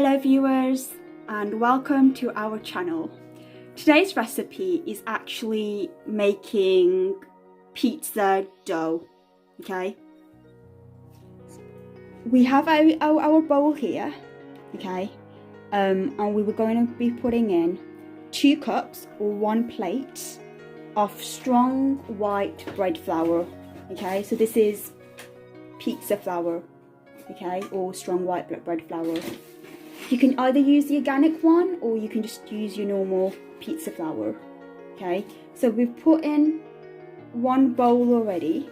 Hello viewers and welcome to our channel. Today's recipe is actually making pizza dough, okay? We have our bowl here, okay? And we were going to be putting in 2 cups or 1 plate of strong white bread flour, okay? So this is pizza flour, okay, or strong white bread flour. You can either use the organic one or you can just use your normal pizza flour, okay? So we've put in 1 bowl already,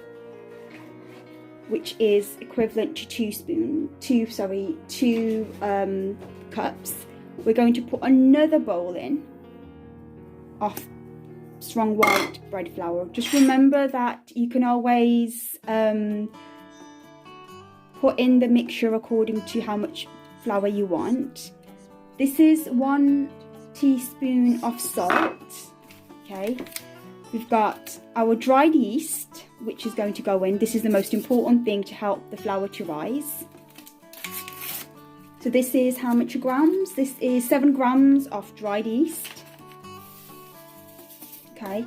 which is equivalent to 2 cups. We're going to put another bowl in of strong white bread flour. Just remember that you can always put in the mixture according to how much flour you want. This is 1 teaspoon of salt, okay? We've got our dried yeast, which is going to go in. This is the most important thing to help the flour to rise. So this is how much grams? This is 7 grams of dried yeast, okay?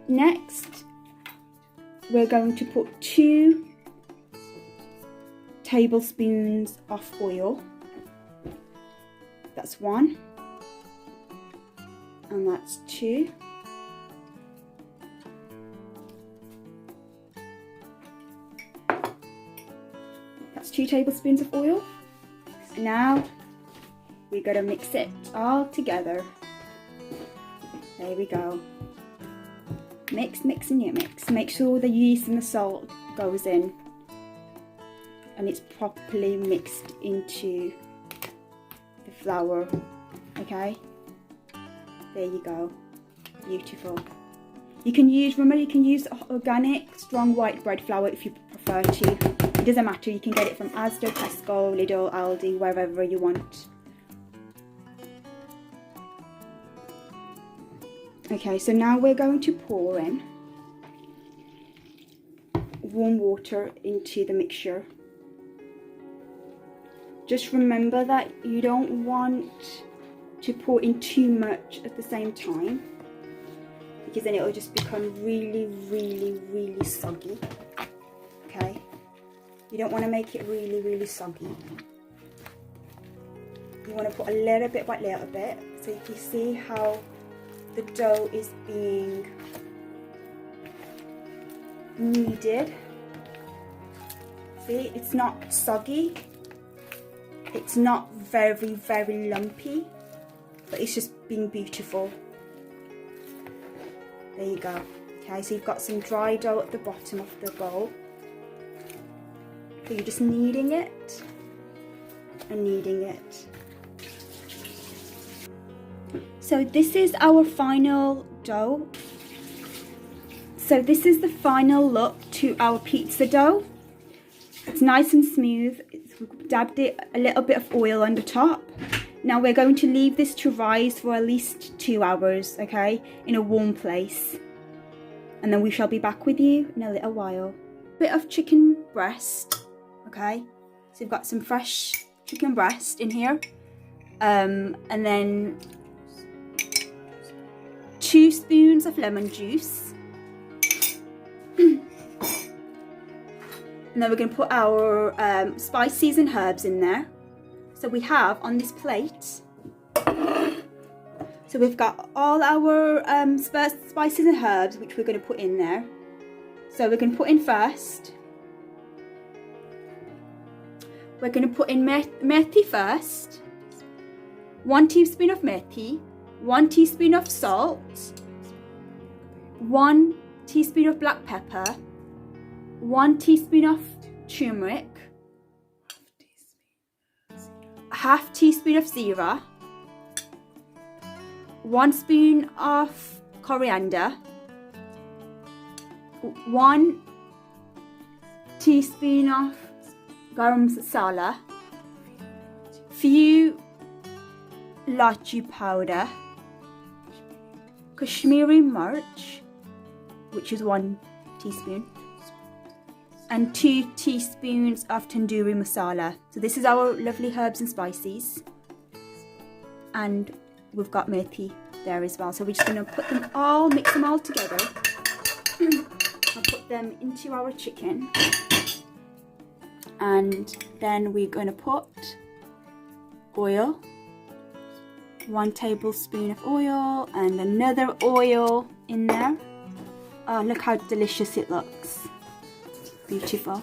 Next, we're going to put 2 tablespoons of oil. That's 1 and that's 2. That's 2 tablespoons of oil. And now we're going to mix it all together. There we go. Mix, mix and you mix. Make sure the yeast and the salt goes in and it's properly mixed into the flour, okay? There you go, beautiful. You can use, remember, you can use organic strong white bread flour if you prefer to. It doesn't matter, you can get it from Asda, Tesco, Lidl, Aldi, wherever you want. Okay, so now we're going to pour in warm water into the mixture. Just remember that you don't want to pour in too much at the same time, because then it'll just become really soggy, okay? You don't want to make it really soggy. You want to put a little bit by little bit, so you can see how the dough is being kneaded. See, it's not soggy. It's not very lumpy, but it's just being beautiful. There you go. Okay, so you've got some dry dough at the bottom of the bowl. So you're just kneading it and kneading it. So this is our final dough. So this is the final look to our pizza dough. It's nice and smooth. We've dabbed it a little bit of oil on the top. Now we're going to leave this to rise for at least 2 hours, okay, in a warm place. And then we shall be back with you in a little while. Bit of chicken breast, okay. So we've got some fresh chicken breast in here. And then 2 spoons of lemon juice. And then we're going to put our spices and herbs in there. So we have on this plate, so we've got all our spices and herbs which we're going to put in there. So we're going to put in first, we're going to put in methi first. 1 teaspoon of methi, 1 teaspoon of salt, 1 teaspoon of black pepper, 1 teaspoon of turmeric, ½ teaspoon of Zeera, 1 spoon of coriander, 1 teaspoon of Garam Masala, few lychie powder, Kashmiri Mirch, which is 1 teaspoon, and 2 teaspoons of Tandoori Masala. So this is our lovely herbs and spices. And we've got Methi there as well. So we're just going to put them all, mix them all together. I'll put them into our chicken. And then we're going to put oil. 1 tablespoon of oil and another oil in there. Oh, look how delicious it looks. Beautiful.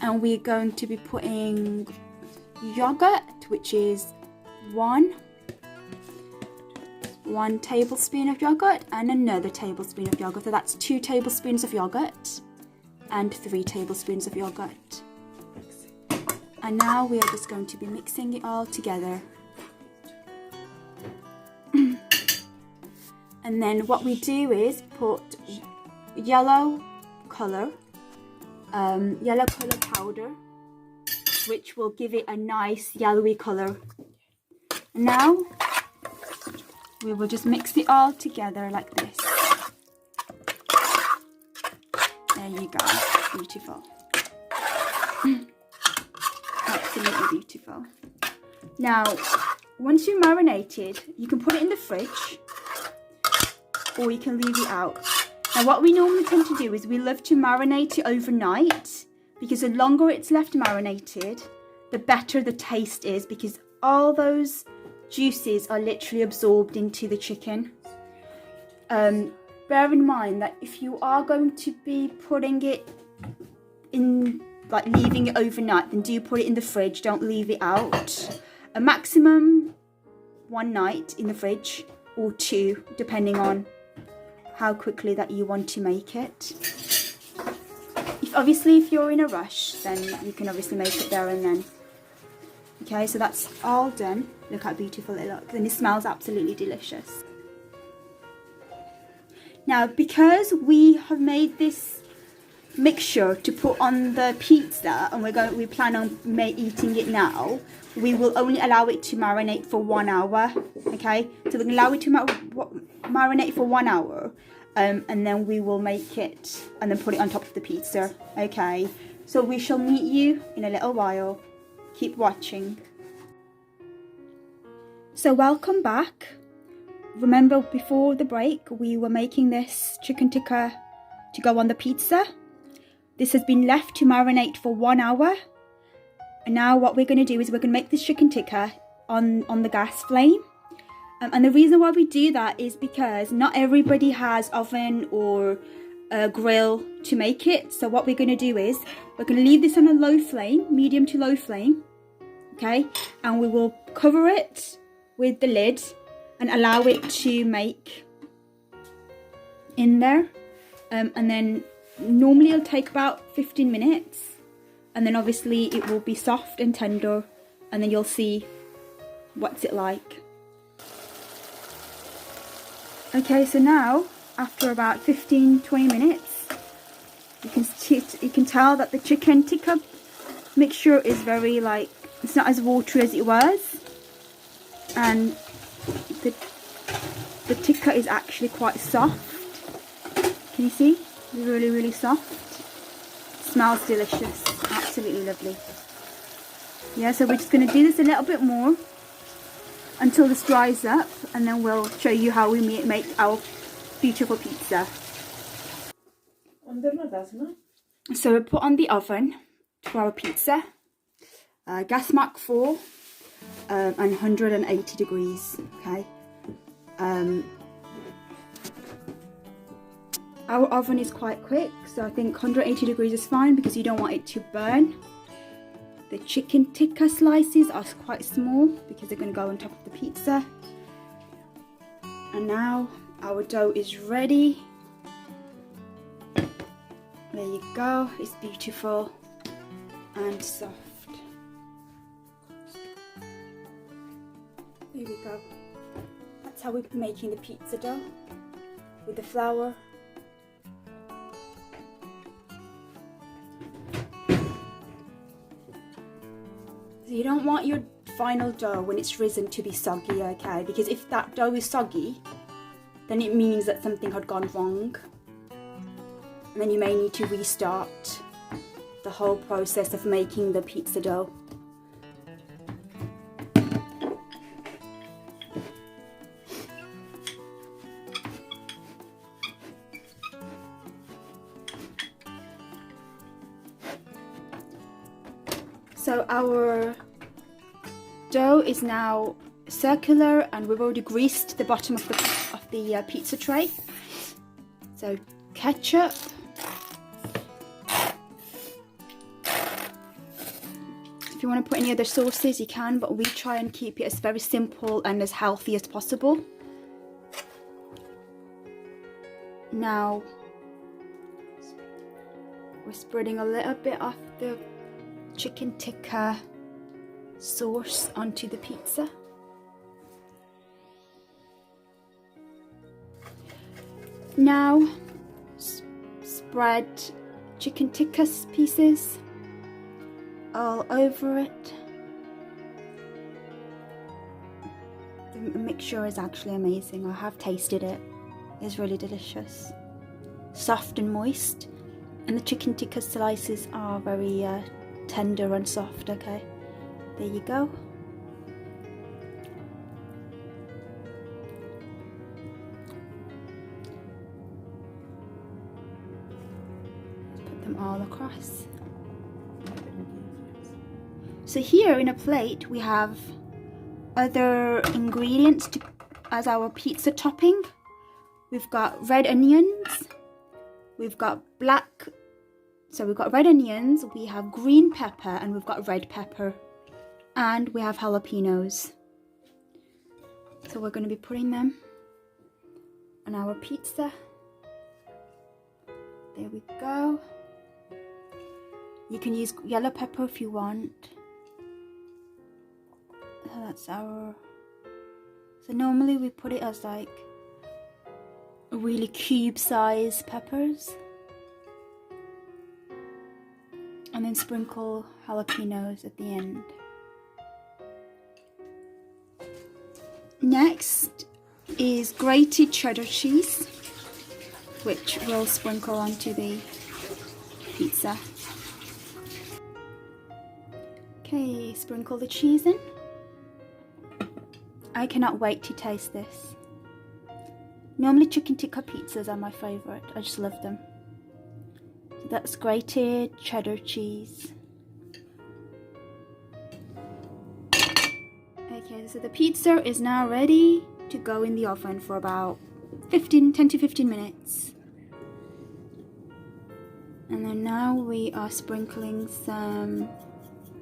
And we're going to be putting yogurt, which is 1 tablespoon of yogurt and another tablespoon of yogurt. So that's 2 tablespoons of yogurt and 3 tablespoons of yogurt. And now we are just going to be mixing it all together. And then what we do is put yellow colour powder, which will give it a nice yellowy colour. And now we will just mix it all together like this. There you go, beautiful. Absolutely beautiful. Now, once you've marinated, you can put it in the fridge or you can leave it out. Now what we normally tend to do is we love to marinate it overnight, because the longer it's left marinated, the better the taste is, because all those juices are literally absorbed into the chicken. Bear in mind that if you are going to be putting it in, like leaving it overnight, then do put it in the fridge, don't leave it out. A maximum 1 night in the fridge, or 2, depending on how quickly that you want to make it. Obviously if you're in a rush, then you can obviously make it there and then. Okay, so that's all done. Look how beautiful it looks, and it smells absolutely delicious. Now, because we have made this mixture to put on the pizza, and we plan on eating it now, we will only allow it to marinate for 1 hour. Okay, so we're going to allow it to marinate for 1 hour, and then we will make it and then put it on top of the pizza. Okay, so we shall meet you in a little while. Keep watching. So welcome back. Remember, before the break we were making this chicken tikka to go on the pizza. This has been left to marinate for 1 hour, and now what we're going to do is we're going to make this chicken tikka on the gas flame. And the reason why we do that is because not everybody has oven or a grill to make it. So what we're going to do is we're going to leave this on a low flame, medium to low flame, okay, and we will cover it with the lid and allow it to make in there, and then normally it'll take about 15 minutes, and then obviously it will be soft and tender, and then you'll see what's it like. Okay, so now after about 15-20 minutes, you can tell that the chicken tikka mixture is very, like, it's not as watery as it was, and the tikka is actually quite soft. Can you see? It's really, really soft. Smells delicious. Absolutely lovely. Yeah, so we're just going to do this a little bit more until this dries up, and then we'll show you how we make our beautiful pizza. So we put on the oven for our pizza, gas mark 4 and 180 degrees. Okay. Our oven is quite quick, so I think 180 degrees is fine because you don't want it to burn. The chicken tikka slices are quite small because they're going to go on top of the pizza. And now our dough is ready. There you go, it's beautiful and soft. There we go. That's how we're making the pizza dough, with the flour. So you don't want your final dough when it's risen to be soggy, okay? Because if that dough is soggy, then it means that something had gone wrong, and then you may need to restart. the whole process of making the pizza dough. So our dough is now circular, and we've already greased the bottom of the pizza tray. So ketchup, if you want to put any other sauces you can, but we try and keep it as very simple and as healthy as possible. Now we're spreading a little bit of the chicken tikka sauce onto the pizza. Now spread chicken tikka pieces all over it. The mixture is actually amazing. I have tasted it. It's really delicious. Soft and moist, and the chicken tikka slices are very tender and soft. Okay, there you go. Put them all across. So here in a plate we have other ingredients as our pizza topping. We've got red onions, we've got we've got red onions, we have green pepper, and we've got red pepper, and we have jalapenos. So we're going to be putting them on our pizza. There we go. You can use yellow pepper if you want. So that's our... So normally we put it as like really cube size peppers, and then sprinkle jalapenos at the end. Next is grated cheddar cheese, which we'll sprinkle onto the pizza. Okay, sprinkle the cheese in. I cannot wait to taste this. Normally chicken tikka pizzas are my favourite. I just love them. So that's grated cheddar cheese. Okay, so the pizza is now ready to go in the oven for about 10 to 15 minutes. And then now we are sprinkling some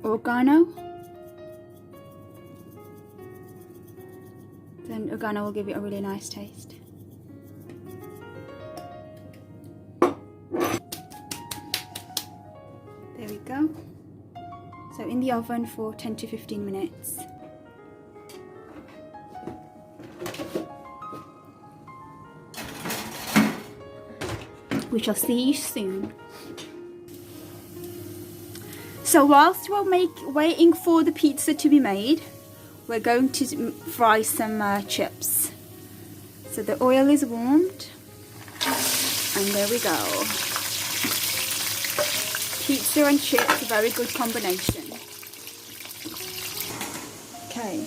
oregano. Then oregano will give it a really nice taste. There we go. So in the oven for 10 to 15 minutes. We shall see you soon. So whilst we're waiting for the pizza to be made, we're going to fry some chips. So the oil is warmed, and there we go. Pizza and chips, a very good combination. Okay,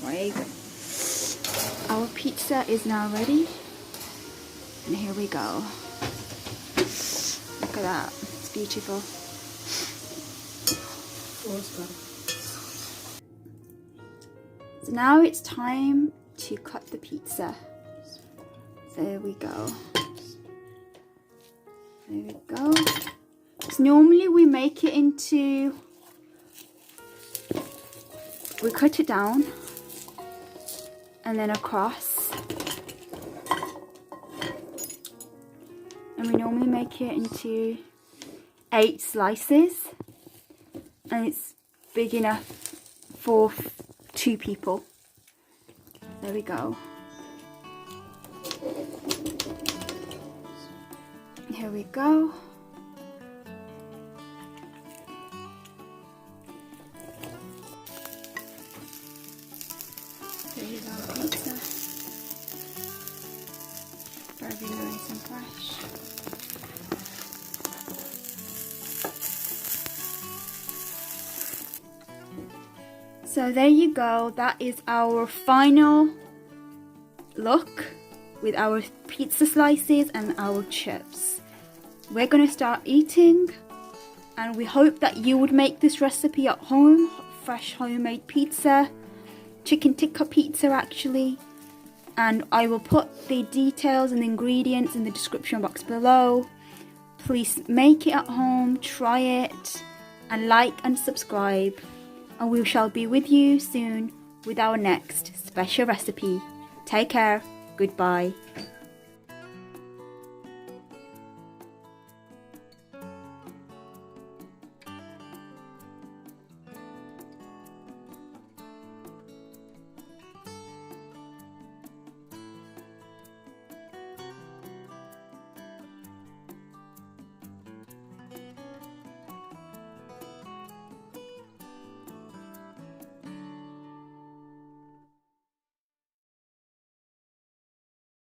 there you go. Our pizza is now ready, and here we go. Look at that, it's beautiful. So now it's time to cut the pizza. There we go. There we go. So normally we make it into, we cut it down and then across. And we normally make it into 8 slices. And it's big enough for 2 people. There we go. Here we go. There you go, pizza. Very nice and fresh. So there you go, that is our final look with our pizza slices and our chips. We're gonna start eating, and we hope that you would make this recipe at home. Fresh homemade pizza, chicken tikka pizza actually, and I will put the details and the ingredients in the description box below. Please make it at home, try it, and like and subscribe, and we shall be with you soon with our next special recipe. Take care, goodbye.